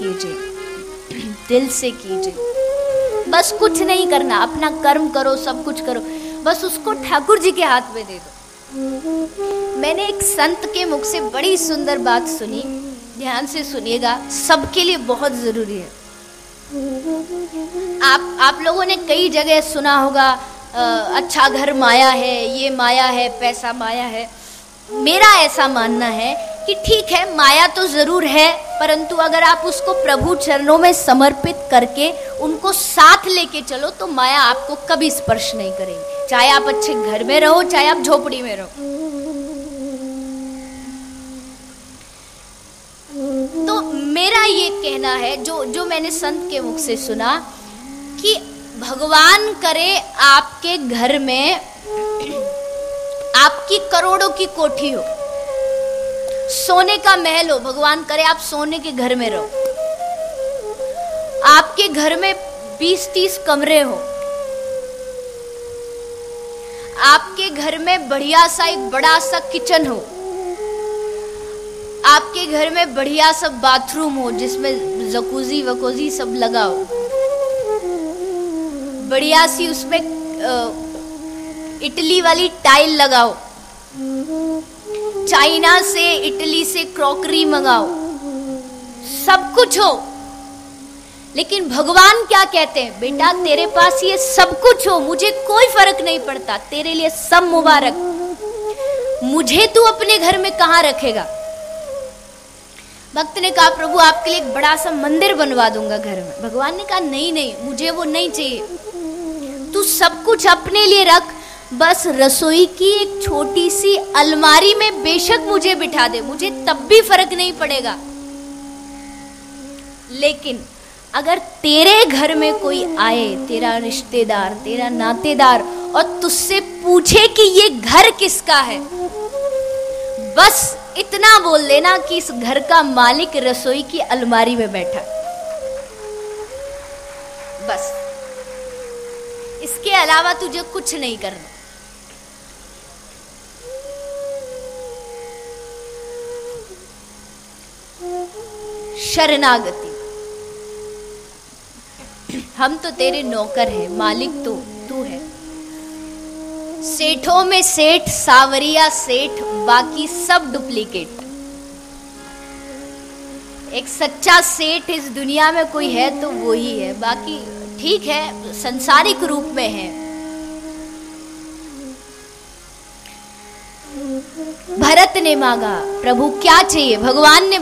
कीजिए, दिल से कीजिए। बस कुछ नहीं करना, अपना कर्म करो, सब कुछ करो, बस उसको ठाकुर जी के हाथ में दे दो। मैंने एक संत के मुख से बड़ी सुंदर बात सुनी, ध्यान से सुनिएगा, सबके लिए बहुत जरूरी है। आप लोगों ने कई जगह सुना होगा, अच्छा घर माया है, ये माया है, पैसा माया है। मेरा ऐसा मानना है कि ठीक है, माया तो जरूर है, परंतु अगर आप उसको प्रभु चरणों में समर्पित करके उनको साथ लेके चलो तो माया आपको कभी स्पर्श नहीं करेगी, चाहे आप अच्छे घर में रहो, चाहे आप झोपड़ी में रहो। तो मेरा ये कहना है, जो मैंने संत के मुख से सुना, कि भगवान करे आपके घर में आपकी करोड़ों की कोठी हो, सोने का महल हो, भगवान करे आप सोने के घर में रहो, आपके घर में 20-30 कमरे हो, आपके घर में बढ़िया सा एक बड़ा सा किचन हो, आपके घर में बढ़िया सा बाथरूम हो जिसमें जकूजी वकूजी सब लगा हो, बढ़िया सी उसमें इटली वाली टाइल लगाओ, चाइना से इटली से क्रॉकरी मंगाओ, सब कुछ हो। लेकिन भगवान क्या कहते हैं, बेटा तेरे पास ये सब कुछ हो, मुझे कोई फर्क नहीं पड़ता, तेरे लिए सब मुबारक, मुझे तू अपने घर में कहां रखेगा। भक्त ने कहा प्रभु आपके लिए एक बड़ा सा मंदिर बनवा दूंगा घर में। भगवान ने कहा नहीं नहीं, मुझे वो नहीं चाहिए, तू सब कुछ अपने लिए रख, बस रसोई की एक छोटी सी अलमारी में बेशक मुझे बिठा दे, मुझे तब भी फर्क नहीं पड़ेगा। लेकिन अगर तेरे घर में कोई आए, तेरा रिश्तेदार, तेरा नातेदार, और तुझसे पूछे कि ये घर किसका है, बस इतना बोल देना कि इस घर का मालिक रसोई की अलमारी में बैठा, बस इसके अलावा तुझे कुछ नहीं करना। शरणागति, हम तो तेरे नौकर हैं, मालिक तो तू है। सेठों में सेठ, सावरिया सेठ, बाकी सब डुप्लीकेट। एक सच्चा सेठ इस दुनिया में कोई है तो वो ही है, बाकी ठीक है संसारिक रूप में है। भरत ने मांगा प्रभु क्या चाहिए, भगवान ने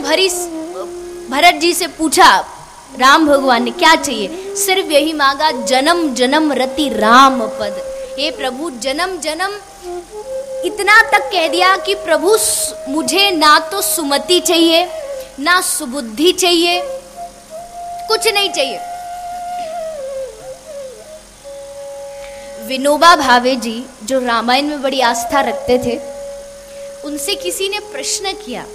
भरत जी से पूछा, राम भगवान ने क्या चाहिए, सिर्फ यही मांगा, जन्म जन्म रति राम पद। हे प्रभु जन्म जन्म, इतना तक कह दिया कि प्रभु मुझे ना तो सुमति चाहिए, ना सुबुद्धि चाहिए, कुछ नहीं चाहिए। विनोबा भावे जी जो रामायण में बड़ी आस्था रखते थे, उनसे किसी ने प्रश्न किया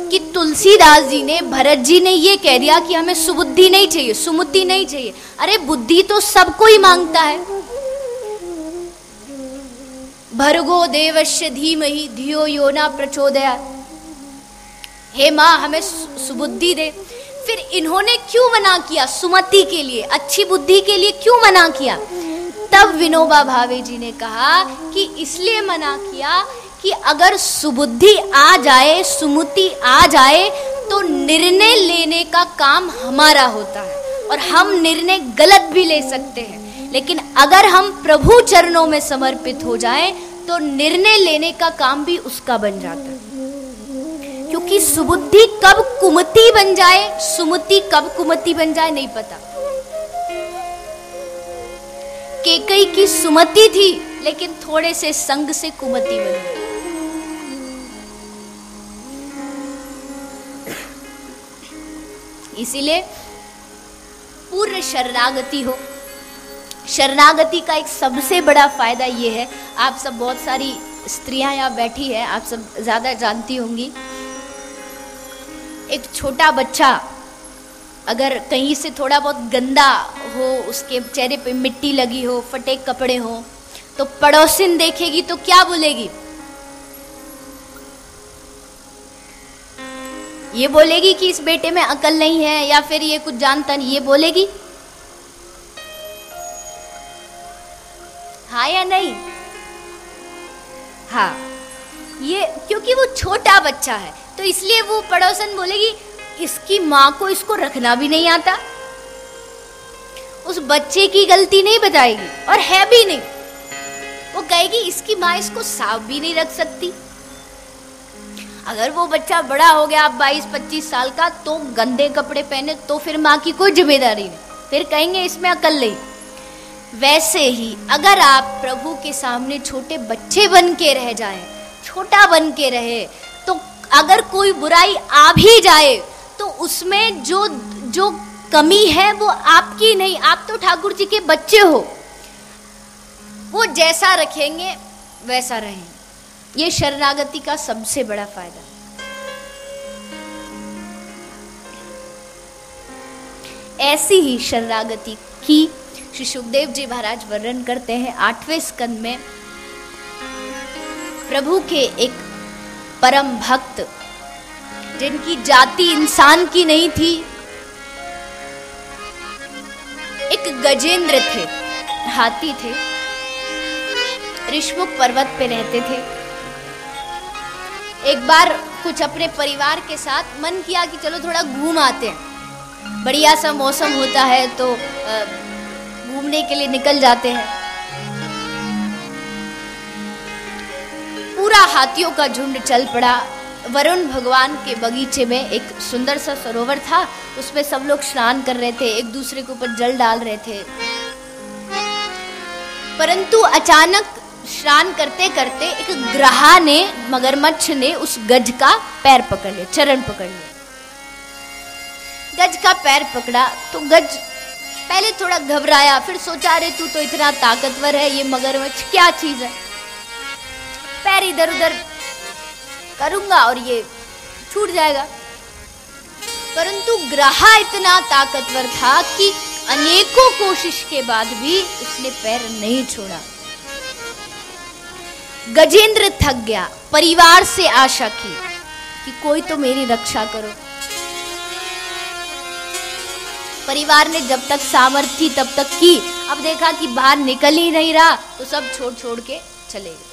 कि तुलसीदास जी ने, भरत जी ने ये कह दिया कि हमें सुबुद्धि नहीं चाहिए, सुमति नहीं चाहिए। अरे बुद्धि तो सबको ही मांगता है। भर्गो देवस्य धीमहि धियो यो न प्रचोदयात्, हे माँ हमें सुबुद्धि दे। फिर इन्होंने क्यों मना किया, सुमति के लिए, अच्छी बुद्धि के लिए क्यों मना किया? तब विनोबा भावे जी ने कहा कि इसलिए मना किया कि अगर सुबुद्धि आ जाए, सुमति आ जाए, तो निर्णय लेने का काम हमारा होता है और हम निर्णय गलत भी ले सकते हैं। लेकिन अगर हम प्रभु चरणों में समर्पित हो जाएं, तो निर्णय लेने का काम भी उसका बन जाता है। क्योंकि सुबुद्धि कब कुमति बन जाए, सुमति कब कुमति बन जाए नहीं पता। केकई की सुमति थी, लेकिन थोड़े से संग से कुमति बन गई। इसीलिए पूर्ण शरणागति हो। शरणागति का एक सबसे बड़ा फायदा ये है, आप सब बहुत सारी स्त्रियां यहाँ बैठी है, आप सब ज्यादा जानती होंगी। एक छोटा बच्चा अगर कहीं से थोड़ा बहुत गंदा हो, उसके चेहरे पे मिट्टी लगी हो, फटे कपड़े हो, तो पड़ोसिन देखेगी तो क्या बोलेगी? ये बोलेगी कि इस बेटे में अकल नहीं है या फिर ये कुछ जानता नहीं, ये बोलेगी? हाँ या नहीं? हाँ। ये क्योंकि वो छोटा बच्चा है तो इसलिए वो पड़ोसन बोलेगी इसकी माँ को इसको रखना भी नहीं आता। उस बच्चे की गलती नहीं बताएगी और है भी नहीं, वो कहेगी इसकी माँ इसको साफ भी नहीं रख सकती। अगर वो बच्चा बड़ा हो गया 22-25 साल का तो गंदे कपड़े पहने तो फिर माँ की कोई जिम्मेदारी नहीं, फिर कहेंगे इसमें अकल नहीं। वैसे ही अगर आप प्रभु के सामने छोटे बच्चे बन के रह जाएं, छोटा बन के रहे, तो अगर कोई बुराई आ भी जाए तो उसमें जो कमी है वो आपकी नहीं, आप तो ठाकुर जी के बच्चे हो। वो जैसा रखेंगे वैसा रहेंगे। ये शरणागति का सबसे बड़ा फायदा। ऐसी ही शरणागति की श्री सुखदेव जी महाराज वर्णन करते हैं 8वें स्कंद में। प्रभु के एक परम भक्त जिनकी जाति इंसान की नहीं थी, एक गजेंद्र थे, हाथी थे, ऋषमुख पर्वत पे रहते थे। एक बार कुछ अपने परिवार के साथ मन किया कि चलो थोड़ा घूम आते हैं, बढ़िया सा मौसम होता है तो घूमने के लिए निकल जाते हैं। पूरा हाथियों का झुंड चल पड़ा। वरुण भगवान के बगीचे में एक सुंदर सा सरोवर था, उसमें सब लोग स्नान कर रहे थे, एक दूसरे के ऊपर जल डाल रहे थे। परंतु अचानक स्नान करते करते एक ग्रहा ने, मगरमच्छ ने उस गज का पैर पकड़ लिया, चरण पकड़ लिया। गज का पैर पकड़ा तो गज पहले थोड़ा घबराया, फिर सोचा अरे तू तो इतना ताकतवर है, ये मगरमच्छ क्या चीज है, पैर इधर उधर करूंगा और ये छूट जाएगा। परंतु ग्रहा इतना ताकतवर था कि अनेकों कोशिश के बाद भी उसने पैर नहीं छोड़ा। गजेंद्र थक गया, परिवार से आशा की कि कोई तो मेरी रक्षा करो। परिवार ने जब तक सामर्थ्य थी तब तक की, अब देखा कि बाहर निकल ही नहीं रहा तो सब छोड़ छोड़ के चले गए।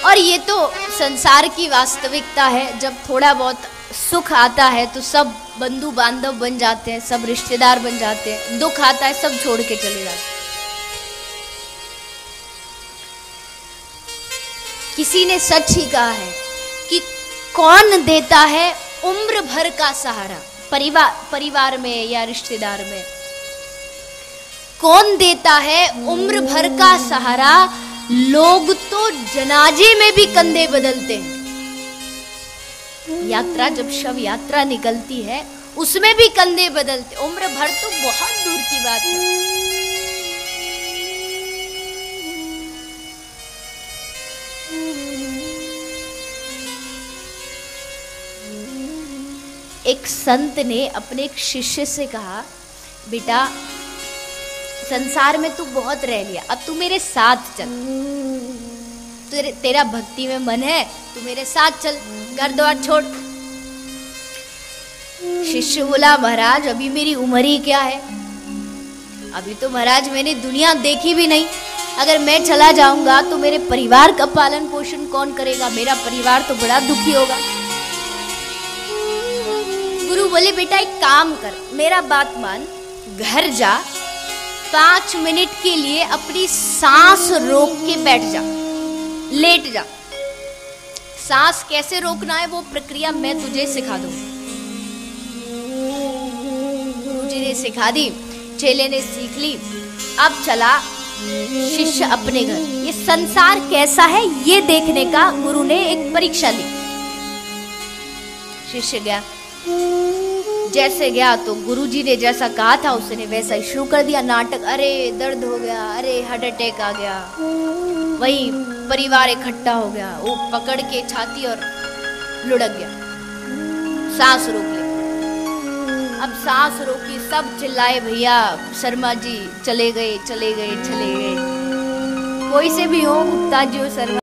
और ये तो संसार की वास्तविकता है, जब थोड़ा बहुत सुख आता है तो सब बंधु बांधव बन जाते हैं, सब रिश्तेदार बन जाते हैं, दुख आता है सब छोड़ के चले जाते हैं। किसी ने सच ही कहा है कि कौन देता है उम्र भर का सहारा, परिवार में या रिश्तेदार में कौन देता है उम्र भर का सहारा। लोग तो जनाजे में भी कंधे बदलते हैं। यात्रा, जब शव यात्रा निकलती है उसमें भी कंधे बदलते, उम्र भर तो बहुत दूर की बात है। एक संत ने अपने एक शिष्य से कहा, बेटा संसार में तू बहुत रह लिया, अब तू मेरे साथ चल, तेरा भक्ति में मन है, तू मेरे साथ चल, घर द्वार छोड़। शिष्य बोला, महाराज अभी मेरी उम्र ही क्या है, अभी तो महाराज मैंने दुनिया देखी भी नहीं, अगर मैं चला जाऊंगा तो मेरे परिवार का पालन पोषण कौन करेगा, मेरा परिवार तो बड़ा दुखी होगा। गुरु बोले, बेटा एक काम कर, मेरा बात मान, घर जा, 5 मिनट के लिए अपनी सांस रोक के बैठ जा, लेट जा। सांस कैसे रोकना है वो प्रक्रिया मैं तुझे सिखा दूं। गुरुजी ने सिखा दी, चेले ने सीख ली। अब चला शिष्य अपने घर। ये संसार कैसा है ये देखने का गुरु ने एक परीक्षा दी। शिष्य गया, जैसे गया तो गुरुजी ने जैसा कहा था उसने वैसा ही शुरू कर दिया नाटक। अरे दर्द हो गया, अरे हार्ट अटैक आ गया, वही परिवार इकट्ठा हो गया, वो पकड़ के छाती और लुढ़क गया, सांस रोक ले। अब सांस रोकी, सब चिल्लाए, भैया शर्मा जी चले गए चले गए चले गए। कोई से भी हो, गुप्ता जी हो, शर्मा